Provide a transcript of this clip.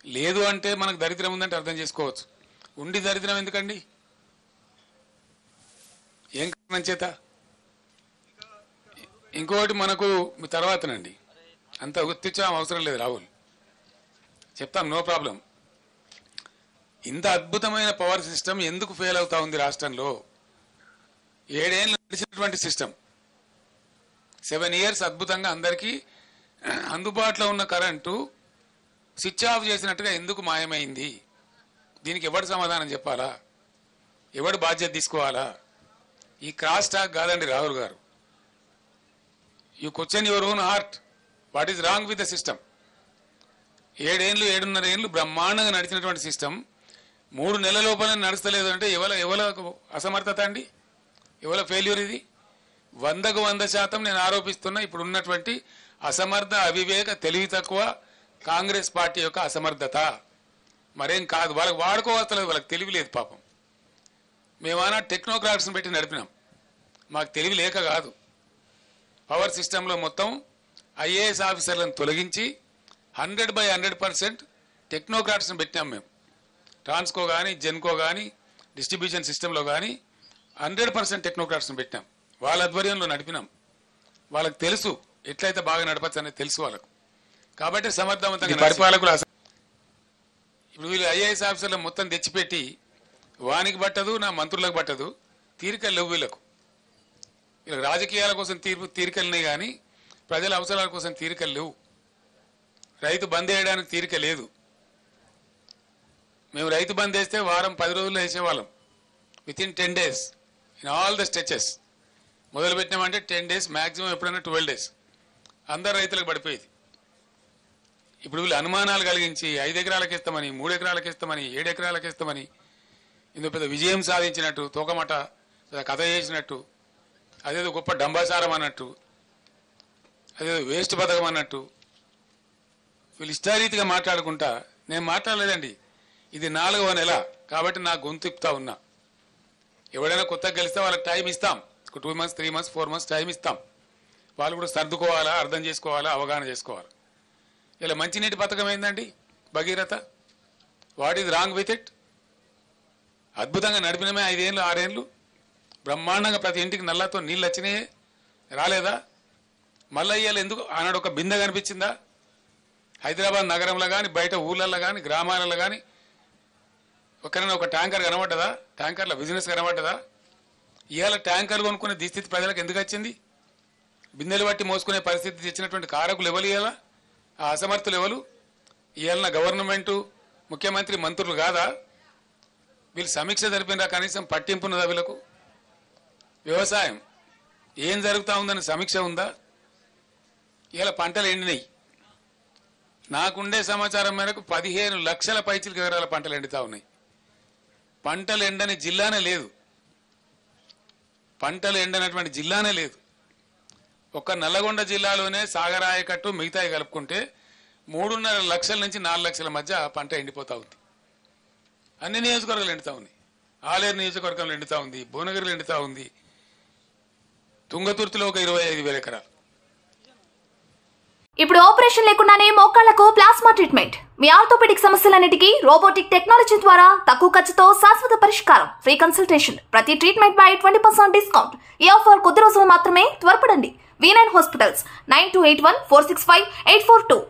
లేదు అంటే మనకు దరిద్రం ఉందంటే అర్థం చేసుకోవచ్చు. ఉండి దరిద్రం ఎందుకండి? ఏం కారణం చేత? ఇంకోటి మనకు తర్వాతనండి, అంత గుర్తించడం అవసరం లేదు రాహుల్, చెప్తాం, నో ప్రాబ్లం. ఇంత అద్భుతమైన పవర్ సిస్టమ్ ఎందుకు ఫెయిల్ అవుతా ఉంది రాష్ట్రంలో? 7 ఏళ్ళు నడిచినటువంటి సిస్టమ్, 7 ఇయర్స్ అద్భుతంగా అందరికీ అందుబాటులో ఉన్న కరెంటు స్విచ్ ఆఫ్ చేసినట్టుగా ఎందుకు మాయమైంది? దీనికి ఎవడు సమాధానం చెప్పాలా? ఎవడు బాధ్యత తీసుకోవాలా? ఈ క్రాస్ టాక్ కాదండి రాహుల్ గారు. You question your own heart, what is wrong with the system? 7 ఏళ్ళు 7.5 ఏళ్ళు బ్రహ్మాండంగా నడిచినటువంటి సిస్టమ్ 3 నెలల లోపల నడుస్తలేదు అంటే ఎవల అసమర్థత అండి? ఎవల ఫెయిల్యూర్ ఇది? 100కు 100% నేను ఆరోపిస్తున్నా ఇప్పుడు ఉన్నటువంటి అసమర్థ, అవివేక, తెలివి తక్కువ కాంగ్రెస్ పార్టీ యొక్క అసమర్థత, మరేం కాదు. వాళ్ళకి వాడుకోవస్తలేదు, వాళ్ళకి తెలివి లేదు పాపం. మేమన్నా టెక్నోక్రాట్స్ని పెట్టి నడిపినాం, మాకు తెలివి లేక కాదు. పవర్ సిస్టంలో మొత్తం ఐఏఎస్ ఆఫీసర్లను తొలగించి 100% టెక్నోక్రాట్స్ని పెట్టినాం మేము. ట్రాన్స్కో కానీ, జెన్కో కానీ, డిస్ట్రిబ్యూషన్ సిస్టంలో కానీ 100% టెక్నోక్రాట్స్ని పెట్టినాం. వాళ్ళ ఆధ్వర్యంలో నడిపినాం. వాళ్ళకి తెలుసు ఎట్లయితే బాగా నడపచ్చు అనేది తెలుసు వాళ్ళకు. కాబట్టి సమర్థవంతంగా పరిపాలకులు. ఇప్పుడు వీళ్ళు ఐఏఎస్ ఆఫీసర్లు మొత్తం తెచ్చిపెట్టి వానికి పట్టదు, నా మంత్రులకు పట్టదు, తీరికలు లేవు వీళ్ళకు. వీళ్ళకి రాజకీయాల కోసం తీరికలున్నాయి కానీ ప్రజల అవసరాల కోసం తీరికలు లేవు. రైతు బంద్ వేయడానికి తీరిక లేదు. మేము రైతు బంద్ వేస్తే వారం 10 రోజుల్లో వేసేవాళ్ళం, within 10 days in all the stitches. మొదలు పెట్టినామంటే 10 days, మ్యాక్సిమం ఎప్పుడైనా 12 days అందరు రైతులకు పడిపోయేది. ఇప్పుడు వీళ్ళు అనుమానాలు కలిగించి 5 ఎకరాలకు ఇస్తామని, 3 ఎకరాలకు ఇస్తామని, 7 ఎకరాలకు ఇస్తామని, ఇందులో పెద్ద విజయం సాధించినట్టు, తోకమట కథ చేసినట్టు, అదేదో గొప్ప డంబాసారం అన్నట్టు, అదేదో వేస్ట్ పథకం అన్నట్టు వీళ్ళు ఇష్టారీతిగా మాట్లాడుకుంటా. నేను మాట్లాడలేదండి, ఇది 4వ నెల కాబట్టి నా గొంతు ఇప్తా ఉన్నా. ఎవడైనా కొత్తగా గెలిస్తే వాళ్ళకి టైం ఇస్తాం, 2 months 3 months 4 months టైం ఇస్తాం. వాళ్ళు కూడా సర్దుకోవాలా, అర్థం చేసుకోవాలా, అవగాహన చేసుకోవాలి. ఇలా మంచినీటి పథకం ఏందండి Bhagiratha? What is wrong with it? అద్భుతంగా నడిపినమే 5 ఏళ్ళు 6 ఏళ్ళు బ్రహ్మాండంగా ప్రతి ఇంటికి నల్లతో నీళ్ళు వచ్చినాయే, రాలేదా? మళ్ళీ ఇవాళ ఎందుకు ఆనాడు ఒక బిందె కనిపించిందా? హైదరాబాద్ నగరంలో కానీ, బయట ఊళ్ళల్లో కానీ, గ్రామాలలో కానీ ఒక్కరైనా ఒక ట్యాంకర్ కనబడ్డదా? ట్యాంకర్ల బిజినెస్ కనబడ్డదా? ఇవాళ ట్యాంకర్లు కొనుక్కునే దుస్థితి ప్రజలకు ఎందుకు వచ్చింది? బిందెలు బట్టి మోసుకునే పరిస్థితి తెచ్చినటువంటి కారకులు ఎవరు? ఇవాళ ఆ అసమర్థులు ఎవరు? ఇవాళ గవర్నమెంటు, ముఖ్యమంత్రి, మంత్రులు కాదా? వీళ్ళు సమీక్ష జరిపినరా? కనీసం పట్టింపున్నదా వీళ్ళకు? వ్యవసాయం ఏం జరుగుతూ ఉందని సమీక్ష ఉందా? ఇవాళ పంటలు ఎండినాయి. నాకుండే సమాచారం మేరకు 15 లక్షల పైచిలకు ఎకరాల పంటలు ఎండుతా ఉన్నాయి. పంటలు ఎండని జిల్లానే లేదు, పంటలు ఎండనటువంటి జిల్లానే లేదు. ఒక్క నల్లగొండ జిల్లాలోనే సాగరాయకట్టు మిగతాయి కలుపుకుంటే 3.5 లక్షల నుంచి 4 లక్షల మధ్య పంట ఎండిపోతా ఉంది. అన్ని నియోజకవర్గాలు ఎండుతా ఉంది. ఆలేరు నియోజకవర్గంలో ఎండుతా ఉంది, భువనగిరిలో ఎండుతా ఉంది, తుంగతుర్తిలో ఒక 25,000 ఎకరాలు. ఇప్పుడు ఆపరేషన్ లేకుండానే మోకాళ్లకు ప్లాస్మా ట్రీట్మెంట్. మీ ఆర్థోపెడిక్ సమస్యలన్నిటికీ రోబోటిక్ టెక్నాలజీ ద్వారా తక్కువ ఖర్చుతో శాశ్వత పరిష్కారం. ఫ్రీ కన్సల్టేషన్, ప్రతి ట్రీట్మెంట్ పై 20% డిస్కౌంట్. ఈ ఆఫర్ కొద్ది రోజులు మాత్రమే, త్వరపడండి. V9 hospitals 9281465842.